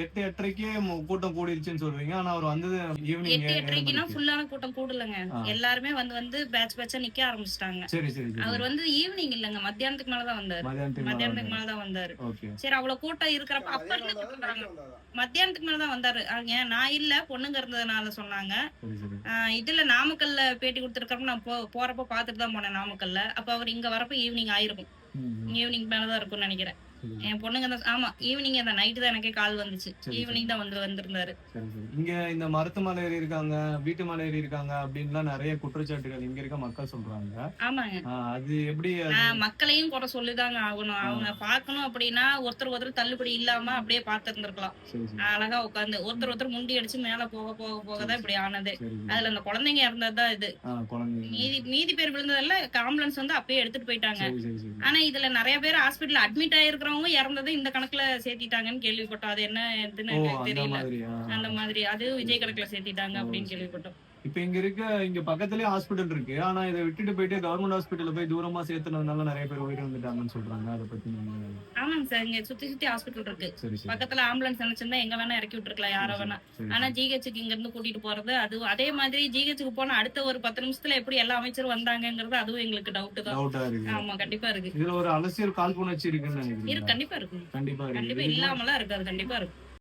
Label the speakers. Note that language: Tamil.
Speaker 1: 8, 8:30க்கே கூட்டம் கூடிருச்சுன்னு சொல்றீங்க. ஆனா அவர் வந்தது ஈவினிங்
Speaker 2: 8,
Speaker 1: 7
Speaker 2: 8:30க்குனா
Speaker 1: மணிக்கு.
Speaker 2: ஃபுல்லான கூட்டம் கூடலங்க.
Speaker 1: ஆ.
Speaker 2: எல்லாருமே வந்து பேட்ச் பேட்ச்சா நிக்க ஆரம்பிச்சுட்டாங்க.
Speaker 1: சரி, சரி, சரி.
Speaker 2: அவர் வந்து ஈவினிங் இல்லங்க. மத்தியானத்துக்கு மேல தான் வந்தாரு.
Speaker 1: மதியானத்துக்கு மேல
Speaker 2: மத்தியானத்துக்கு
Speaker 1: வந்தாரு.
Speaker 2: மேல தான் வந்தாரு.
Speaker 1: ஓகே.
Speaker 2: சரி அவ்வளவு கூட்டம் இருக்கிறப்ப அப்ப இருந்து கூப்பிடுறாங்க. மத்தியானத்துக்கு மேல தான் வந்தாரு. ஏன் நான் இல்ல பொண்ணுங்க இருந்ததுனால சொன்னாங்க.
Speaker 1: சரி, சரி.
Speaker 2: இதுல நாமக்கல்ல பேட்டி குடுத்துருக்கப்ப நான் போறப்ப பாத்துட்டு தான் போனேன் நாமக்கல்ல. அப்ப அவர் இங்க வரப்ப ஈவினிங் ஆயிருக்கும். ஈவினிங் மேல தான் இருக்கும்னு நெனைக்கிறேன். என் பொண்ணுங்க தான் ஆமா ஈவினிங் தான் நைட் தான் எனக்கே கால் வந்துச்சு. ஈவினிங் தான் வந்திருந்தாரு.
Speaker 1: சரி, சரி. இங்க இந்த மருத்து மலை ஏறி இருக்காங்க, வீட்டு மலை ஏறி இருக்காங்க அப்படின்லாம் நெறைய குற்றச்சாட்டுகள் இங்க இருக்க மக்கள் சொல்றாங்க.
Speaker 2: ஆமாங்க.
Speaker 1: அது எப்படி
Speaker 2: மக்களையும் குறை சொல்லிதாங்க ஆகணும். அவங்க பார்க்கணும் அப்படின்னா ஒருத்தர் தள்ளுபடி இல்லாம அப்படியே பார்த்திருந்திருக்கலாம். அழகா உட்கார்ந்து ஒருத்தர் முண்டி அடிச்சு மேல போக தான் இப்படி ஆனது. அதுல அந்த குழந்தைங்க இறந்ததுதான் இது. மீதி பேர் விழுந்ததெல்லாம் ஆம்புலன்ஸ் வந்து அப்பயே எடுத்துட்டு போயிட்டாங்க. ஆனா இதுல நிறைய பேர் ஹாஸ்பிடல்ல அட்மிட் ஆயிருக்கிறவங்க இறந்ததை இந்த கணக்குல சேர்த்திட்டாங்கன்னு கேள்விப்பட்டோம். அது என்ன இதுன்னு எனக்கு தெரியல. அந்த மாதிரி அது விஜய் கணக்குல சேர்த்திட்டாங்க அப்படின்னு கேள்விப்பட்டோம்.
Speaker 1: இப்ப இங்க பக்கத்துலயே ஹாஸ்பிடல் இருக்கு. ஆனா இதை விட்டுட்டு போயிட்டு கவர்மெண்ட் ஹாஸ்பிடல்ல போய் தூரமா சேர்த்துனதுனால நிறைய பேர் உயிரிழந்துட்டாங்கன்னு சொல்றாங்க. அதை பத்தி
Speaker 2: ஆமாங்க சார். இங்க சுத்தி ஹாஸ்பிடல் இருக்கு. பக்கத்துல ஆம்புலன்ஸ் நினைச்சிருந்தா எங்க வேணா இறக்கி விட்டுருக்கலாம், யார வேணா. ஆனா ஜிஹெச்சுக்கு இங்க இருந்து கூட்டிட்டு போறது அது அதே மாதிரி ஜிஹெச்சுக்கு போன அடுத்த ஒரு 10 நிமிஷத்துல எப்படி எல்லா அமைச்சரும் வந்தாங்கிறது அதுவும் எங்களுக்கு டவுட் தான். ஆமா கண்டிப்பா இருக்கு.
Speaker 1: இதுல ஒரு அரசியல் காழ்ப்புணர்ச்சி இருக்குன்னு நினைக்கிறேன்.
Speaker 2: கண்டிப்பா இருக்கு.
Speaker 1: கண்டிப்பா
Speaker 2: இல்லாமலாம் இருக்காது. கண்டிப்பா இருக்கு.